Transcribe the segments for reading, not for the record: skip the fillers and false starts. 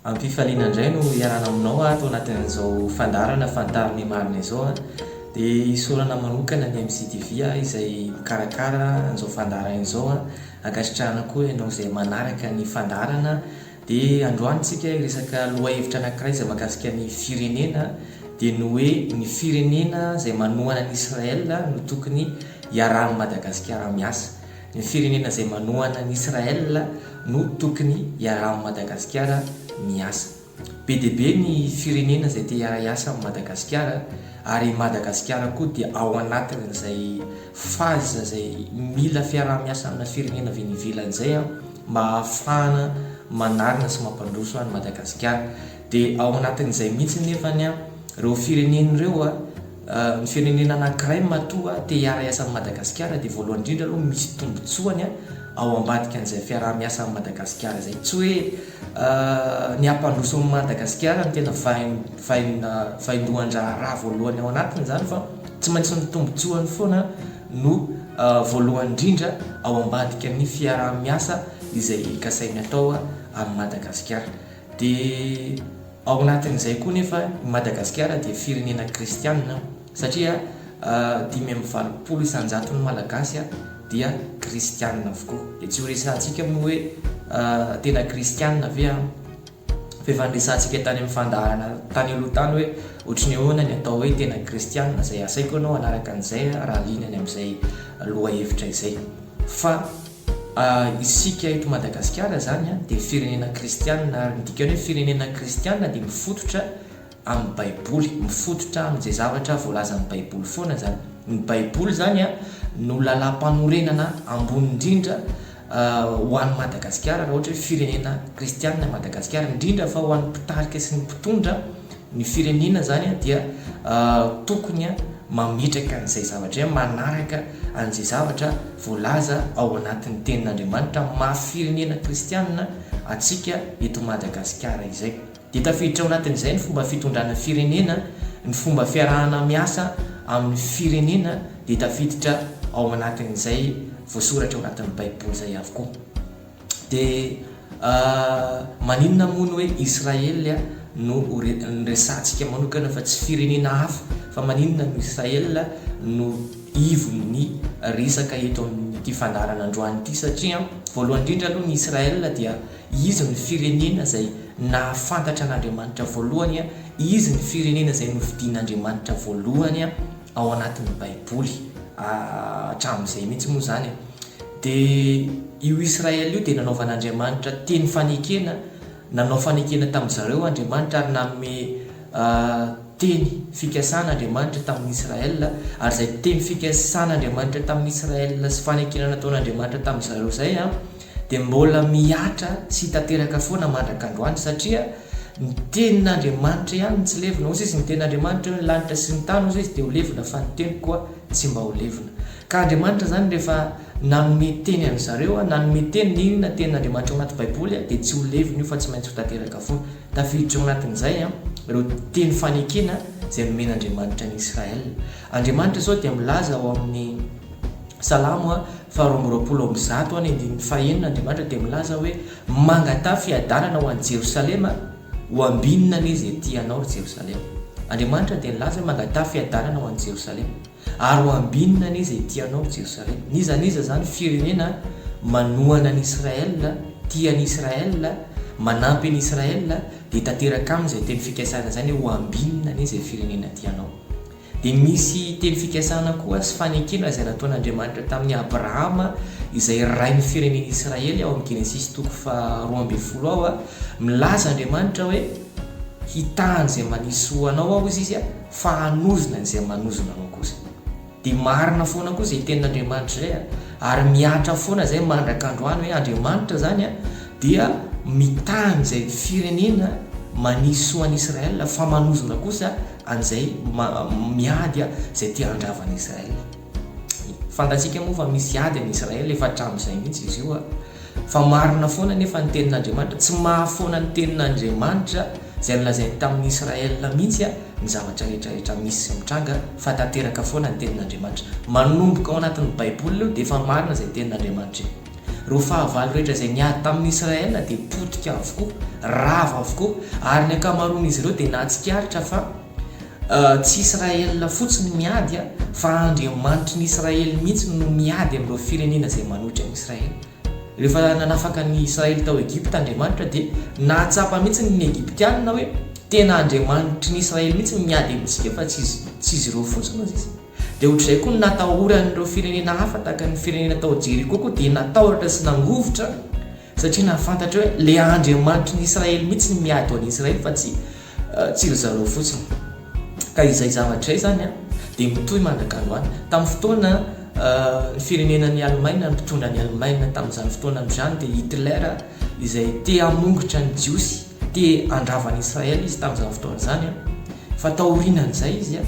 Ampifaliana indray no iarana aminao atao anatin'izao fandarana fantariny marina izao dia isorana manokana ny MCTV izay mikarakara an'izao fandarana izao ankasitrahana koa ianao izay manaraka ny fandarana dia androanitsika resaka lohahevitra anankiray izay mahakasika ny firenena dia ny hoe ny firenena izay manohana ny Israel no tokony iarahan'i Madagasikara miasa. Ny firenena izay manohana ny Israel no tokony iarahan'i Madagasikara miasa. Be dia be ny firenena izay te hiara-iasa amin'ny Madagasikara ary Madagasikara koa dia ao anatin'izay fazy izay mila fiaraha-miasa amina firenena avy ivelany izay mba ahafahana manarina sy mampandroso any Madagasikara. Dia ao anatin'izay mihitsy nefany ireo firenena ireo ny firenena anankiray matoa te hiara-iasa amin'ny Madagasikara dia voalohany indrindra aloha misy tombotsoany ao ambadika an'izay fiaraha-miasa amin'ny Madagasikara izay. Tsy hoe ny hampandroso amin'ny Madagasikara ny tena fahindohan-draha raha voalohany ao anatiny izany fa tsy maintsy ny tombotsoany foana no voalohany indrindra ao ambadika ny fiaraha-miasa izay kasainy atao amin'ny Madagasikara. Dia ao anatin'izay koa nefa Madagasikara dia firenena kristianina satria 5.valopolo isanjaton'ny malagasy dia kristianina avokoa. Dia tsy ho resahantsika moa hoe tena kristianina ve fefandresantsika tany amin'ny fandarana tany aloha tany hoe ohatrany ahoana ny atao hoe tena kristianina, izay asaiko ianao anaraka an'izay raha linany amin'izay lohahevitra izay. Fa isika eto Madagasikara zany dia firenena kristianina ary midikany hoe firenena kristianina dia mifototra amin'ny baiboly, mifototra amin'izay zavatra voalaza amin'ny baiboly foana zany. Ny baiboly zany no lalam-panorenana ambony indrindra ho an'ny Madagasikara raha ohatra hoe firenena kristianina Madagasikara, indrindra fa ho an'ny mpitarika sy ny mpitondra ny firenena zany dia tokony mametraka an'izay zavatra manaraka an'izay zavatra voalaza ao anatin'ny tenin'Andriamanitra maha-firenena kristianina atsika eto Madagasikara izay. Dia tafiditra ao anatin'izay ny fomba fitondrana firenena, ny fomba fiarahana miasa amin'ny firenena dia tafiditra ao anatin'izay voasoratra ao anatin'ny baiboly izay avokoa. Dia maninona moa ny hoe Israel no resantsika manokana fa tsy firenena hafa, fa maninona no Israel no ivon'ny resaka eto amin'ity fandarana androany ity satria voalohany indrindra aloha ny Israel dia izy ny firenena izay nahafantatra an'Andriamanitra voalohany, izy ny firenena izay novidian'Andriamanitra voalohany ao anatin'ny baiboly hatramin'izay mihitsy moa zany. Dia io Israel io dia nanaovan'Andriamanitra teny fanekena, nanao fanekena tamin'izareo Andriamanitra ary nanome teny fikasana Andriamanitra tamin'ny Israel, ary izay teny fikasana Andriamanitra tamin'ny Israel sy fanekena nataon'Andriamanitra tamin'izareo zay dia mbola miatra sy tanteraka foana mandrak'androany satria ny tenin'Andriamanitra ihany tsy levina. Ozy izy ny tenin'Andriamanitra hoe lanitra sy ny tany ozy izy dia ho levina, fa ny teny koa tsy mba ho levina. Ka Andriamanitra zany rehefa nanome teny amin'izareo, nanome teny ninona tenin'Andriamanitra ao anaty baiboly dia tsy ho levina io fa tsy maintsy ho tanteraka foana. Tafiditra ao anatin'izay ireo teny fanekena izay nomen'Andriamanitra ny Israel. Andriamanitra zao dia milaza ao amin'ny Salamo 2:20 Andriamanitra dia milaza hoe mangatà fiadanana ho an'i Jerosalema, ho ambinina izy ety anao Jerosalema. Andriamanitra dia milaza hoe mangatà fiadanana ho an'i Jerosalema ary ho ambinina izy ety anao Jerosalema. Nizaniza zany firenena manohana ny Israel, tian'ny Israel, manampy ny Israel dia tanteraka amin'izay teny fikasana zany ho ambinina izy firenena tianao. Dia misy teny fikasana koa sy fanekena izay nataon'Andriamanitra tamin'ny Abrahama izay rain'ny firenena Israely ao amin'ny Genesis 2:12 ao milaza Andriamanitra hoe hitahany izay manisy hoanao ao izy fa hanozona izay manozona anao kosa. Dia marina foana koa izay tenin'Andriamanitra izay ary miatra foana izay mandrak'androany hoe Andriamanitra zany dia mitahany izay firenena manisy ho an'i Israel fa manozona kosa an'izay miady izay tia handravana Israel. Fantatsika moa fa misy ady amin'ny Israel efa hatramin'izay mihitsy izy io fa marina foana nefa ny tenin'Andriamanitra, tsy mahafoana ny tenin'Andriamanitra izay nolazainy tamin'ny Israel mihitsy ny zavatra rehetrarehetra misy sy mitranga fa tanteraka foana ny tenin'Andriamanitra. Manomboka ao anatin'ny baiboly io dia efa marina izay tenin'Andriamanitra. ro fahavalo rehetra zay niady tamin'ny Israel dia potika avokoa, rava avokoa, ary ny ankamaroan'izy ireo dia nahatsikaritra fa tsy Israel fotsiny miady fa Andriamanitry ny Israel mihitsy no miady amin'ireo firenena zay manohitra ny Israel. Rehefa nanafaka ny Israel tao Egypte Andriamanitra dia nahatsapa mihitsy ny Egyptianina hoe tena Andriamanitry ny Israel mihitsy miady amintsika fa tsy izy ireo fotsiny izy. Dia ohatr'izay koa natahoran'ireo firenena hafa tahaka ny firenena tao Jeriko koa dia natahotra sy nangovotra satria nahafantatra hoe le Andriamanitry ny Israel mihitsy miady ho an'ny Israel fa tsy ry zareo fotsiny. Ka izay zavatra izay zany dia mitohy mandrakandro any tamin'ny fotoana ny firenenan'ny Allemagne, mpitondra ny Allemagne tamin'izany fotoana izany dia Hitler izay te hamongotra ny jiosy, te handravany Israel izy tamin'izany fotoana izany fa taorinan'izay izy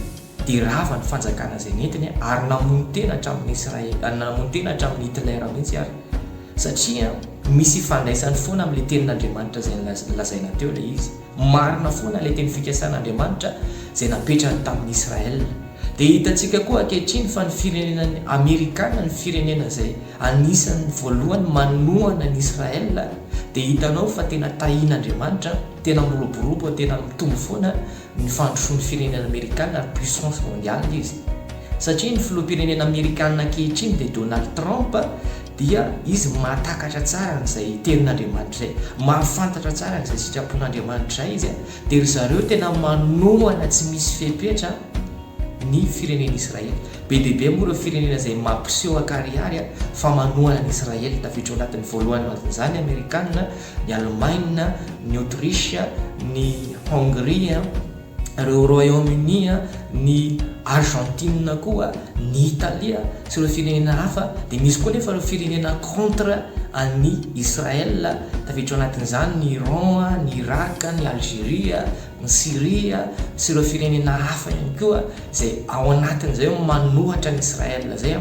dia rava ny fanjakana izay nentiny ary namono tena hatramin'ny Israel, namono tena hatramin'ny Hitler mihitsy ary satria misy fandraisany foana amin'ilay tenin'Andriamanitra izay lazaina teo ilay izy, marina foana ilay teny fikasan'Andriamanitra izay napetrany tamin'ny Israel. Dia hitantsika koa ankehitriny fa ny firenenan'ny Amerikana, ny firenena izay anisan'ny voalohany manohana ny Israel dia hitanao fa tena tahian'Andriamanitra, tena miroborobo, tena mitombo foana ny fandrosoan'ny firenena Amerikana ary puissance mondiale izy. Satria ny filoham-pirenena Amerikana ankehitriny dia Donald Trump dia izy mahatakatra tsara n'izay tenin'Andriamanitra izay, mahafantatra tsara n'izay sitrapon'Andriamanitra izy dia ry zareo tena manohana tsy misy fepetra ny firenena Israel. Be dia be moa ireo firenena izay mampiseho akariary fa manohana ny Israel tafiditra ao anatin'ny voalohany anatin'izany Amerikana, ny Allemagne, ny Autriche, ny Hongrie, ireo Royaume-Uni, ny Argentine koa, ny Italia sy ireo firenena hafa. Dia misy koa nefa ireo firenena contre any Israel tafiditra ao anatin'izany ny Iran, ny Irak, ny Algérie, ny Syrie sy ireo firenena hafa ihany koa izay ao anatin'izay manohatra ny Israel zay.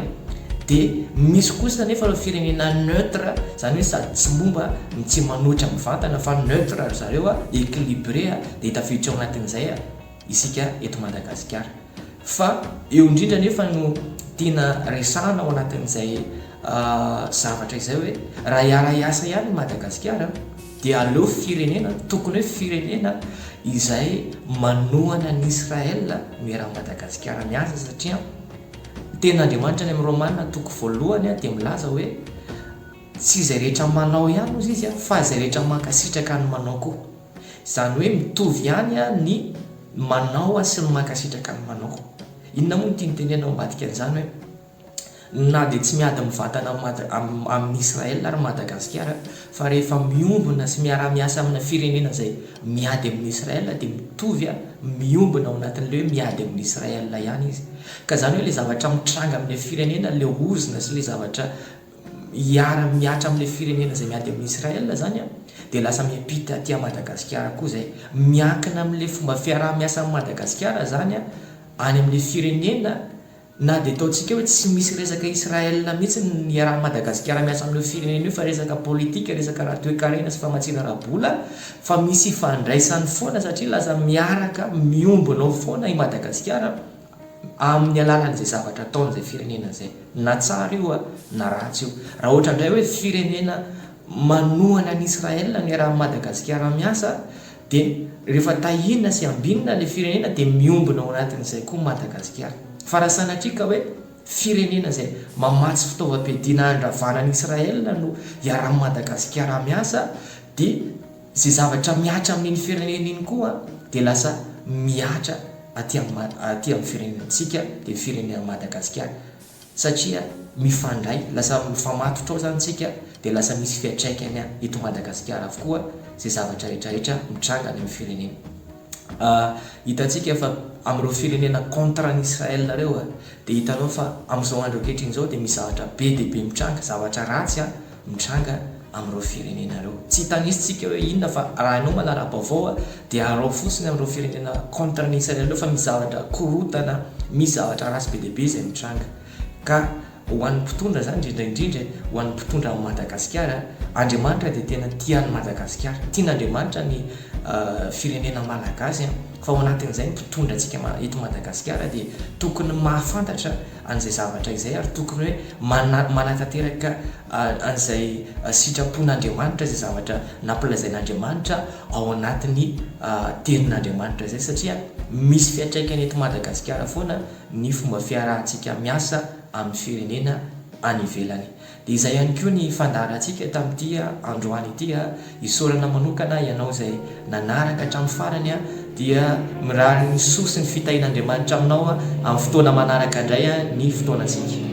Dia misy kosa nefa ireo firenena neutre, izany hoe sady tsy momba ny tsy manohitra mivantana fa neutre ry zareo, équilibré, dia tafiditra ao anatin'izay isika eto Madagasikara. Fa eo indrindra nefa no tena resahana ao anatin'izay zavatra izay hoe raha hiara-iasa ihany Madagasikara dia aleo firenena, tokony hoe firenena izay manohana ny Israel miarah'i Madagasikara miasa satria tenin'Andriamanitra ny amin'ny Romanina toko voalohany dia milaza hoe tsy izay rehetra manao ihany ozy izy fa izay rehetra mankasitraka ny manao koa. Izany hoe mitovy ihany ny manao sy ny mankasitraka ny manao. Inona moa no tiantenena ambadika an'izany hoe na dia tsy miady mivantana amin'ny Israel ary Madagasikara fa rehefa miombona sy miara-miasa amina firenena izay miady amin'ny Israel dia mitovy miombona ao anatin'ilay hoe miady amin'ny Israel ihany izy. Ka izany hoe ilay zavatra mitranga amin'ilay firenena, ilay ozina sy ilay zavatra miatra amin'ilay firenena izay miady amin'ny Israel zany dia lasa miampita aty Madagasikara koa izay miankina amin'ilay fomba fiara-miasa amin'ny Madagasikara zany any amin'ilay firenena. Na dia ataontsika hoe tsy misy resaka Israel mihitsy ny arahan'i Madagasikara miasa amin'ilay firenena io fa resaka politika, resaka raha toe-karena sy famatsiana rabola, fa misy ifandraisany foana satria lasa miaraka miombonao foana i Madagasikara amin'ny alalan'izay zavatra ataon'izay firenena izay, na tsara io na ratsy io. Raha ohatra indray hoe firenena manohana ny Israel ny arahan'i Madagasikara miasa dia rehefa tahina sy ambinina ilay firenena dia miombona ao anatin'izay koa Madagasikara. Fa raha sanatrika hoe firenena izay mamatsy fitaovam-piadiana handravana ny Israel no iarahan'i Madagasikara miasa dia izay zavatra miatra amin'iny firenena iny koa dia lasa miatra aty amin'ny firenentsika dia firenena Madagasikara satria mifandray, lasa mifamatotra ao zany tsika dia lasa misy fiantraikany eto Madagasikara avokoa izay zavatra rehetrarehetra mitranga any amin'ny firenena. Hitantsika fa amin'ireo firenena contre ny Israel reo dia hitanao fa amin'izao andro ankehitriny izao dia misy zavatra be dia be mitranga, zavatra ratsy mitranga amin'ireo firenena reo. Tsy hitanisitsika hoe inona fa raha ianao manara-baovao dia arao fotsiny amin'ireo firenena contre ny Israel reo fa misy zavatra korotana, misy zavatra ratsy be dia be izay mitranga. Ka ho an'ny mpitondra zany indrindra ho an'ny mpitondra amin'ny Madagasikara, Andriamanitra dia tena tian'ny Madagasikara, tian'Andriamanitra ny firenena malagasy fa ao anatin'izay mpitondra antsika eto Madagasikara dia tokony mahafantatra an'izay zavatra izay ary tokony hoe manatanteraka an'izay sitrapon'Andriamanitra izay zavatra nampilazain'Andriamanitra ao anatin'ny tenin'Andriamanitra izay satria misy fiantraikany eto Madagasikara foana ny fomba fiarahantsika miasa amin'ny firenena any ivelany. Dia izay ihany koa ny fandaharantsika tamin'ity androany ity isaorana manokana ianao izay nanaraka hatramin'ny farany dia mirary ny sosi ny fitahin'Andriamanitra aminao amin'ny fotoana manaraka indray ny fotoanantsika.